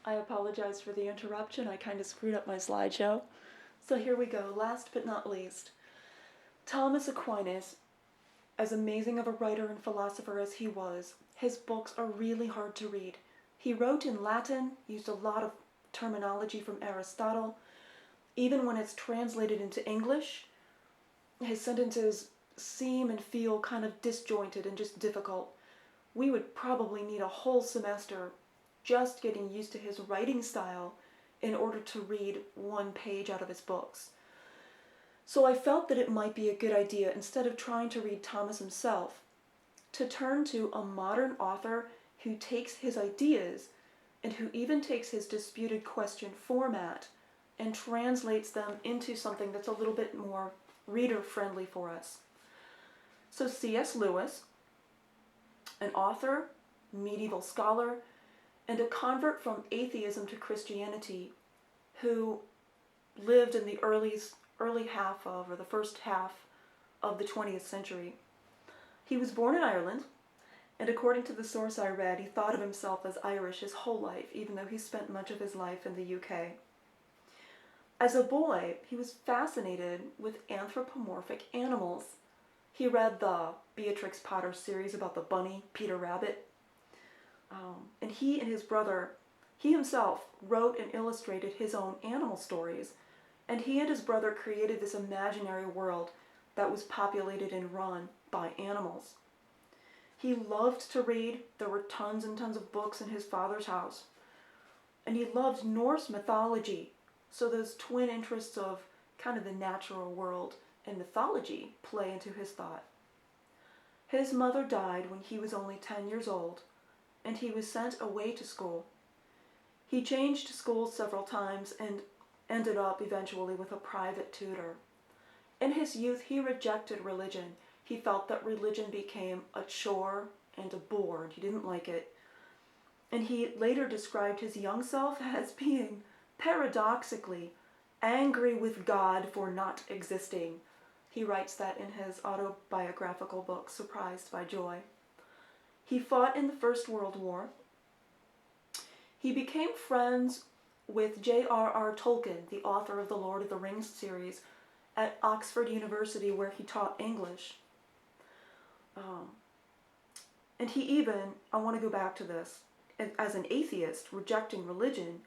I apologize for the interruption. I kind of screwed up my slideshow. So here we go. Last but not least, Thomas Aquinas, as amazing of a writer and philosopher as he was, his books are really hard to read. He wrote in Latin, used a lot of terminology from Aristotle. Even when it's translated into English, his sentences seem and feel kind of disjointed and just difficult. We would probably need a whole semester just getting used to his writing style in order to read one page out of his books. So I felt that it might be a good idea, instead of trying to read Thomas himself, to turn to a modern author who takes his ideas and who even takes his disputed question format and translates them into something that's a little bit more reader-friendly for us. So C.S. Lewis, an author, medieval scholar, and a convert from atheism to Christianity, who lived in the the first half of the 20th century. He was born in Ireland, and according to the source I read, he thought of himself as Irish his whole life, even though he spent much of his life in the UK. As a boy, he was fascinated with anthropomorphic animals. He read the Beatrix Potter series about the bunny, Peter Rabbit. And he and his brother, he himself wrote and illustrated his own animal stories. And he and his brother created this imaginary world that was populated and run by animals. He loved to read. There were tons and tons of books in his father's house. And he loved Norse mythology. So those twin interests of kind of the natural world and mythology play into his thought. His mother died when he was only 10 years old, and he was sent away to school. He changed schools several times and ended up eventually with a private tutor. In his youth, he rejected religion. He felt that religion became a chore and a bore, and he didn't like it. And he later described his young self as being, paradoxically, angry with God for not existing. He writes that in his autobiographical book, Surprised by Joy. He fought in the First World War. He became friends with J.R.R. Tolkien, the author of the Lord of the Rings series, at Oxford University, where he taught English. And he even, I want to go back to this, as an atheist rejecting religion,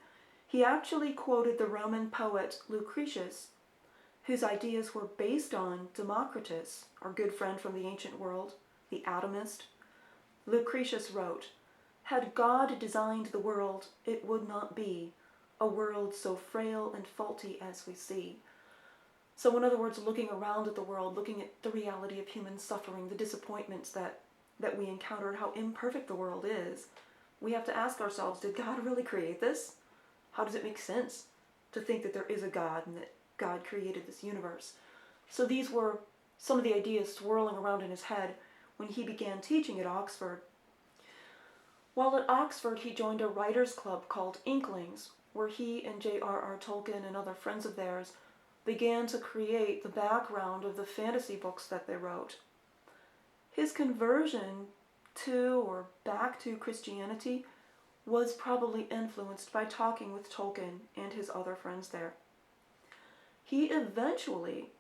he actually quoted the Roman poet Lucretius, whose ideas were based on Democritus, our good friend from the ancient world, the atomist. Lucretius wrote, "Had God designed the world, it would not be a world so frail and faulty as we see." So in other words, looking around at the world, looking at the reality of human suffering, the disappointments that we encounter, how imperfect the world is, we have to ask ourselves, did God really create this? How does it make sense to think that there is a God and that God created this universe? So these were some of the ideas swirling around in his head when he began teaching at Oxford. While at Oxford, he joined a writers' club called Inklings, where he and J.R.R. Tolkien and other friends of theirs began to create the background of the fantasy books that they wrote. His conversion to or back to Christianity was probably influenced by talking with Tolkien and his other friends there. He eventually,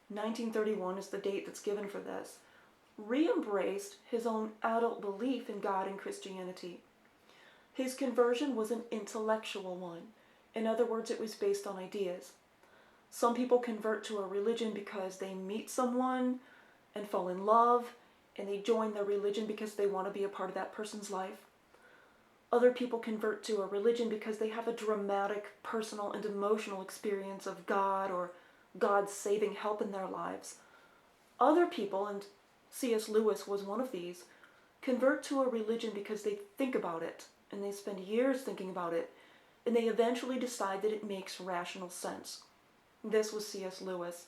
1931 is the date that's given for this, re-embraced his own adult belief in God and Christianity. His conversion was an intellectual one. In other words, it was based on ideas. Some people convert to a religion because they meet someone and fall in love, and they join their religion because they want to be a part of that person's life. Other people convert to a religion because they have a dramatic personal and emotional experience of God or God's saving help in their lives. Other people, and C.S. Lewis was one of these, convert to a religion because they think about it, and they spend years thinking about it, and they eventually decide that it makes rational sense. This was C.S. Lewis.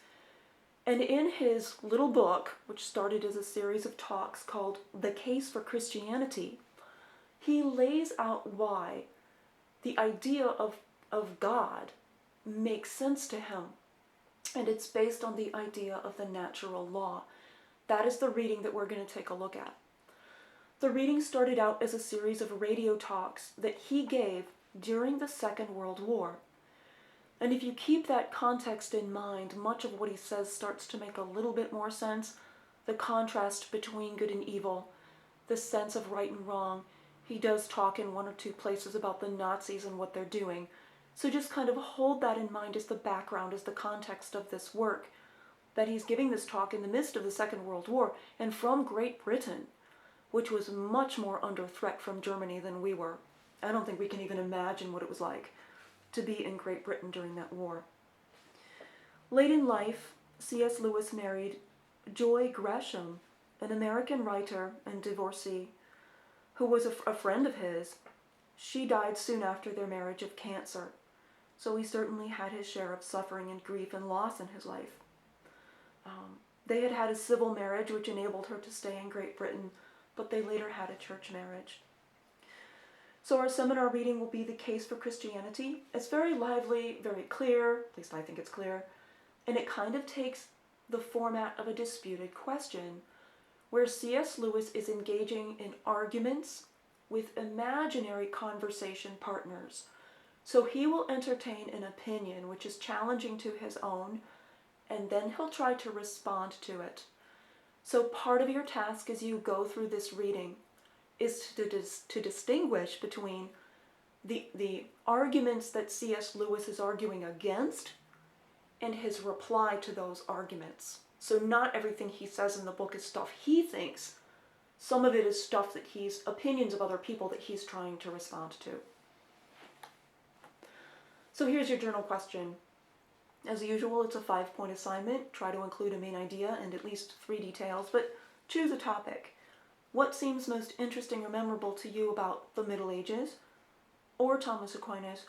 And in his little book, which started as a series of talks called The Case for Christianity, he lays out why the idea of God makes sense to him. And it's based on the idea of the natural law. That is the reading that we're going to take a look at. The reading started out as a series of radio talks that he gave during the Second World War. And if you keep that context in mind, much of what he says starts to make a little bit more sense. The contrast between good and evil, the sense of right and wrong. He does talk in one or two places about the Nazis and what they're doing. So just kind of hold that in mind as the background, as the context of this work, that he's giving this talk in the midst of the Second World War and from Great Britain, which was much more under threat from Germany than we were. I don't think we can even imagine what it was like to be in Great Britain during that war. Late in life, C.S. Lewis married Joy Gresham, an American writer and divorcee, who was a friend of his. She died soon after their marriage of cancer, so he certainly had his share of suffering and grief and loss in his life. They had had a civil marriage which enabled her to stay in Great Britain, but they later had a church marriage. So our seminar reading will be The Case for Christianity. It's very lively, very clear, at least I think it's clear, and it kind of takes the format of a disputed question, where C.S. Lewis is engaging in arguments with imaginary conversation partners. So he will entertain an opinion which is challenging to his own, and then he'll try to respond to it. So part of your task as you go through this reading is to distinguish between the arguments that C.S. Lewis is arguing against and his reply to those arguments. So not everything he says in the book is stuff he thinks. Some of it is stuff that opinions of other people that he's trying to respond to. So here's your journal question. As usual, it's a 5-point assignment. Try to include a main idea and at least 3 details, but choose a topic. What seems most interesting or memorable to you about the Middle Ages, or Thomas Aquinas,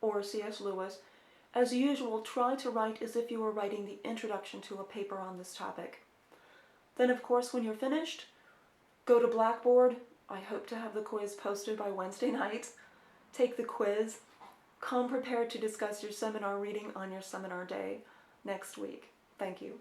or C.S. Lewis? As usual, try to write as if you were writing the introduction to a paper on this topic. Then, of course, when you're finished, go to Blackboard. I hope to have the quiz posted by Wednesday night. Take the quiz. Come prepared to discuss your seminar reading on your seminar day next week. Thank you.